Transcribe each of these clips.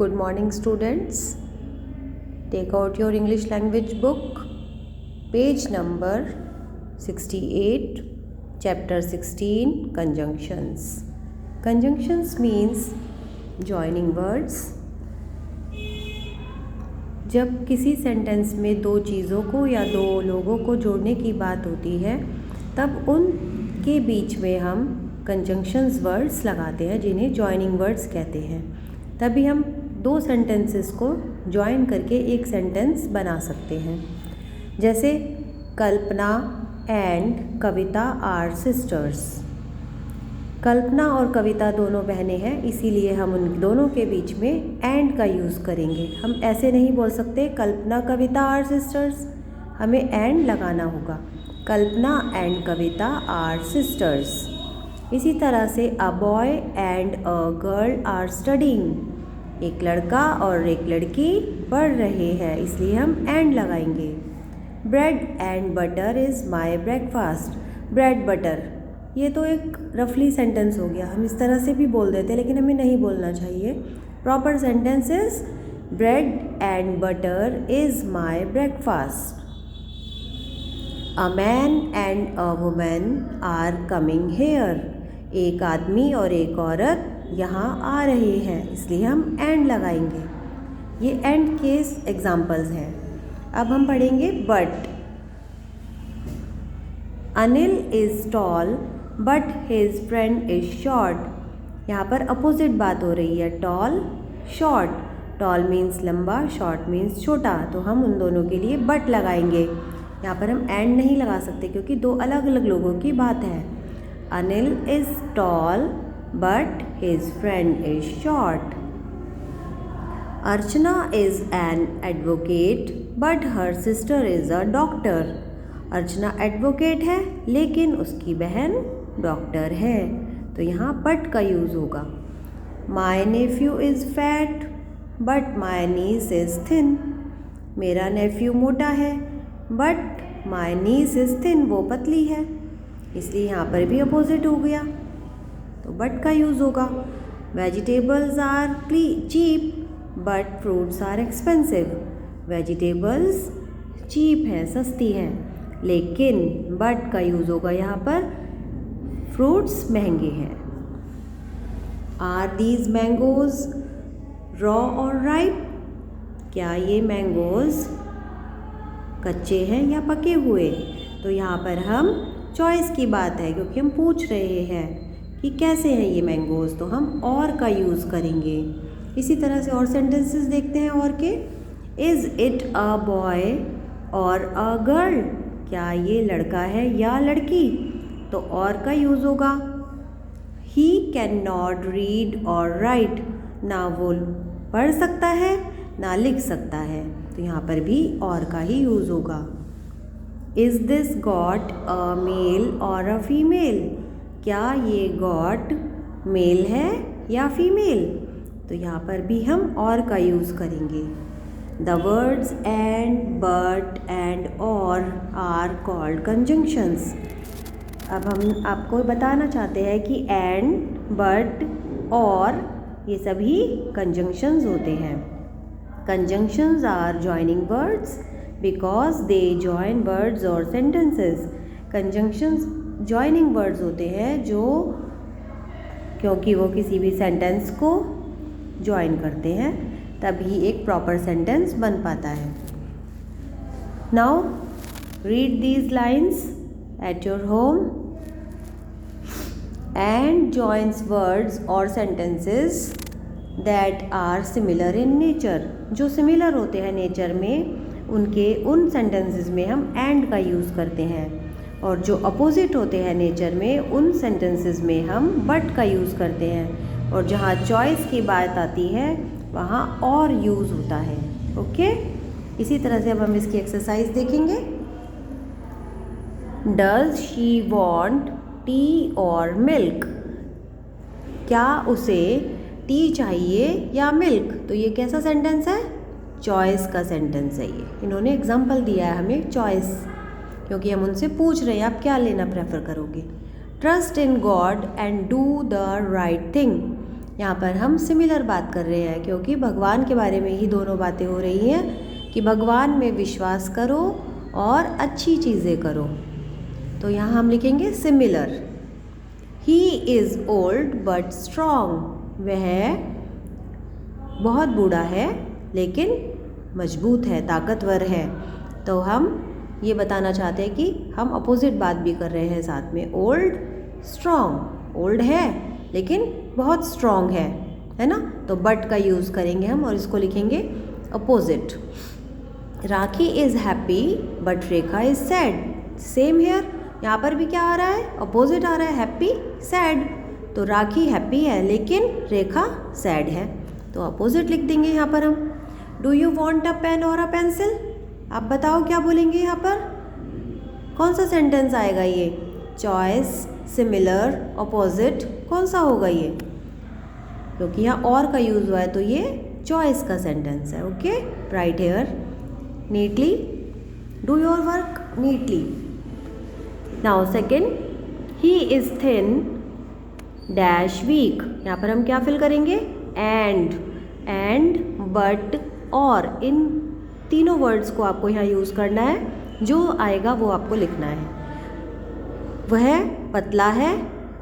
Good morning, students. Take out your English language book, page number 68, chapter 16, conjunctions. Conjunctions means joining words. जब किसी sentence में दो चीज़ों को या दो लोगों को जोड़ने की बात होती है, तब उनके बीच में हम कंजंक्शंस वर्ड्स लगाते हैं, जिन्हें जॉइनिंग वर्ड्स कहते हैं। तभी हम दो सेंटेंसेस को जॉइन करके एक सेंटेंस बना सकते हैं। जैसे कल्पना एंड कविता आर सिस्टर्स। कल्पना और कविता दोनों बहनें हैं, इसीलिए हम उन दोनों के बीच में एंड का यूज़ करेंगे। हम ऐसे नहीं बोल सकते कल्पना कविता आर सिस्टर्स, हमें एंड लगाना होगा। Kalpana and Kavita are sisters. इसी तरह से a boy and a girl are studying. एक लड़का और एक लड़की पढ़ रहे हैं, इसलिए हम एंड लगाएंगे। Bread and butter is my breakfast. Bread butter, ये तो एक रफली सेंटेंस हो गया, हम इस तरह से भी बोल देते हैं, लेकिन हमें नहीं बोलना चाहिए। Proper sentence is bread and butter is my breakfast. A man and a woman are coming here. एक आदमी और एक औरत यहाँ आ रहे हैं, इसलिए हम एंड लगाएंगे। ये एंड केस एग्जाम्पल्स हैं। अब हम पढ़ेंगे but. Anil is tall but his friend is short. यहाँ पर अपोजिट बात हो रही है, टॉल शॉर्ट। टॉल मीन्स लंबा, शॉर्ट मीन्स छोटा, तो हम उन दोनों के लिए बट लगाएंगे। यहाँ पर हम एंड नहीं लगा सकते क्योंकि दो अलग अलग लोगों की बात है। Anil is tall but his friend is short. Archana is an advocate but her sister is a doctor. Archana advocate है लेकिन उसकी बहन डॉक्टर है, तो यहाँ बट का यूज़ होगा। My nephew is fat but my niece is thin. मेरा नेफ्यू मोटा है but my niece is thin, वो पतली है, इसलिए यहाँ पर भी अपोजिट हो गया, तो बट का यूज़ होगा। Vegetables are cheap but fruits are expensive. Vegetables cheap है, सस्ती है, लेकिन बट का यूज़ होगा यहाँ पर, फ्रूट्स महंगे हैं। आर दीज मैंगोज रॉ और राइप। क्या ये मैंगोज कच्चे हैं या पके हुए? तो यहाँ पर हम चॉइस की बात है, क्योंकि हम पूछ रहे हैं कि कैसे हैं ये मैंगोज, तो हम और का यूज़ करेंगे। इसी तरह से और सेंटेंसेस देखते हैं और के। इज़ इट अ बॉय और अ गर्ल। क्या ये लड़का है या लड़की? तो और का यूज़ होगा। ही कैन नॉट रीड और राइट। ना वो पढ़ सकता है ना लिख सकता है, तो यहाँ पर भी और का ही यूज़ होगा। Is this got a male और अ फीमेल। क्या ये गॉट मेल है या फीमेल? तो यहाँ पर भी हम और का यूज़ करेंगे। The words and but and और आर कॉल्ड कंजंक्शंस। अब हम आपको बताना चाहते हैं कि एंड, बट, और ये सभी कंजंक्शंस होते हैं। Conjunctions are joining words because they join words और सेंटेंसेस। कंजंक्शंस जॉइनिंग वर्ड्स होते हैं जो क्योंकि वो किसी भी सेंटेंस को जॉइन करते हैं, तभी एक प्रॉपर सेंटेंस बन पाता है। Now read these lines at your home and joins words और sentences that are similar in nature. जो सिमिलर होते हैं नेचर में, उन सेंटेंसेस में हम एंड का यूज़ करते हैं, और जो अपोजिट होते हैं नेचर में, उन सेंटेंसेस में हम बट का यूज़ करते हैं, और जहाँ चॉइस की बात आती है वहाँ और यूज़ होता है। ओके, इसी तरह से अब हम इसकी एक्सरसाइज देखेंगे। डज शी वॉन्ट टी और मिल्क। क्या उसे टी चाहिए या मिल्क? तो ये कैसा सेंटेंस है? चॉइस का सेंटेंस है ये। इन्होंने एग्जाम्पल दिया है हमें चॉइस, क्योंकि हम उनसे पूछ रहे हैं आप क्या लेना प्रेफर करोगे। Trust in God and do the right thing. यहाँ पर हम सिमिलर बात कर रहे हैं क्योंकि भगवान के बारे में ही दोनों बातें हो रही हैं कि भगवान में विश्वास करो और अच्छी चीज़ें करो। तो यहाँ हम लिखेंगे similar. He is old but strong, वह बहुत बूढ़ा है लेकिन मजबूत है, ताकतवर है। तो हम ये बताना चाहते हैं कि हम अपोजिट बात भी कर रहे हैं साथ में। ओल्ड स्ट्रॉन्ग, ओल्ड है लेकिन बहुत स्ट्रॉन्ग है ना। तो बट का यूज़ करेंगे हम और इसको लिखेंगे opposite. Rakhi is happy but Rekha is sad, same here. यहाँ पर भी क्या आ रहा है, अपोजिट आ रहा है, हैप्पी सैड। तो राखी हैप्पी है लेकिन रेखा सैड है, तो अपोजिट लिख देंगे यहाँ पर हम। Do you want a pen और अ पेंसिल, आप बताओ क्या बोलेंगे यहाँ पर, कौन सा सेंटेंस आएगा ये। चॉइस, सिमिलर, अपोजिट, कौन सा होगा ये, क्योंकि यहाँ और का यूज़ हुआ है तो ये चॉइस का सेंटेंस है। Okay, write here neatly, do your work neatly. Now second, he is thin dash weak. यहाँ पर हम क्या फिल करेंगे, एंड, बट, और, इन तीनों वर्ड्स को आपको यहाँ यूज़ करना है। जो आएगा वो आपको लिखना है। वह पतला है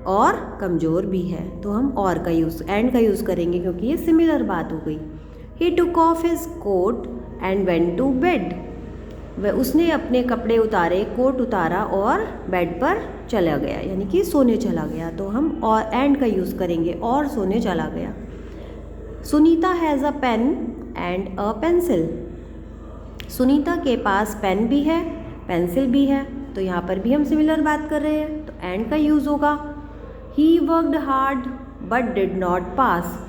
और कमज़ोर भी है, तो हम और का यूज़, एंड का यूज़ करेंगे क्योंकि ये सिमिलर बात हो गई। He took of his coat and went to bed, वह उसने अपने कपड़े उतारे, कोट उतारा और बेड पर चला गया, यानी कि सोने चला गया। तो हम और एंड का यूज़ करेंगे, और सोने चला गया। Sunita has a pen and a pencil, Sunita के पास पेन भी है, पेंसिल भी है। तो यहाँ पर भी हम सिमिलर बात कर रहे हैं, तो एंड का यूज़ होगा। He worked hard but did not pass,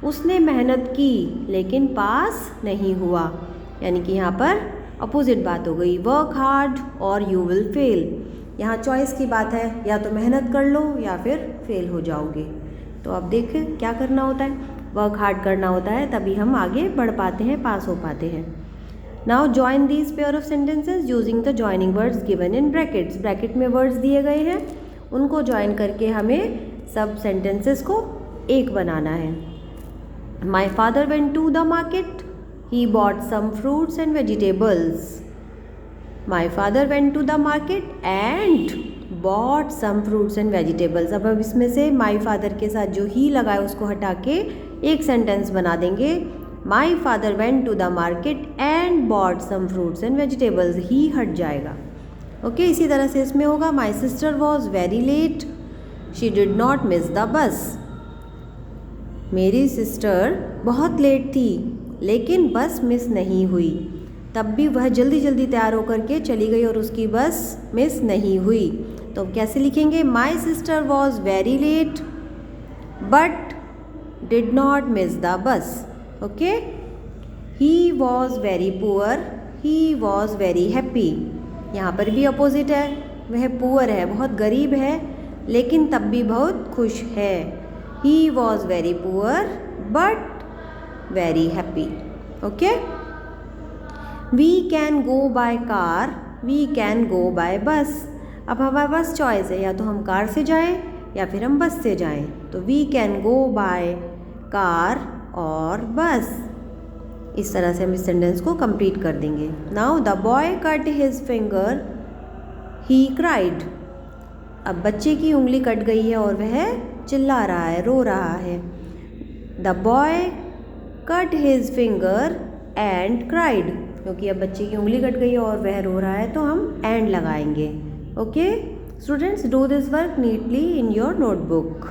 उसने मेहनत की लेकिन पास नहीं हुआ, यानी कि यहाँ पर अपोजिट बात हो गई। वर्क हार्ड और यू विल फेल, यहाँ चॉइस की बात है, या तो मेहनत कर लो या फिर फेल हो जाओगे। तो अब देखें क्या करना होता है, वर्क हार्ड करना होता है, तभी हम आगे बढ़ पाते हैं, पास हो पाते हैं। Now join these pair of sentences using the joining words given in brackets, bracket में वर्ड्स दिए गए हैं, उनको ज्वाइन करके हमें सब सेंटेंसेस को एक बनाना है। My father went to the market, he bought some fruits and vegetables. My father went to the market and bought some fruits and vegetables. अब हम इसमें से my father के साथ जो ही लगा है उसको हटा के एक सेंटेंस बना देंगे। My father went to the market and bought some fruits and vegetables. ही हट जाएगा। ओके, इसी तरह से इसमें होगा My sister was very late. She did not miss the bus. मेरी सिस्टर बहुत लेट थी लेकिन बस मिस नहीं हुई, तब भी वह जल्दी जल्दी तैयार होकर के चली गई और उसकी बस मिस नहीं हुई। तो कैसे लिखेंगे, my sister was very late but did not miss the bus. Okay, he was very poor, he was very happy, यहाँ पर भी अपोजिट है, वह पुअर है, बहुत गरीब है लेकिन तब भी बहुत खुश है। ही was very poor but very happy. Okay, we can go by car, we can go by bus. अब हमारे पास चॉइस है, या तो हम कार से जाएं या फिर हम बस से जाएं। तो we can go by car और बस, इस तरह से हम इस सेंटेंस को कंप्लीट कर देंगे। Now the boy cut his finger, he cried. अब बच्चे की उंगली कट गई है और वह चिल्ला रहा है, रो रहा है। The boy cut his finger and cried, क्योंकि अब बच्चे की उंगली कट गई है और वह रो रहा है तो हम एंड लगाएंगे। Okay students, do this work neatly in your notebook.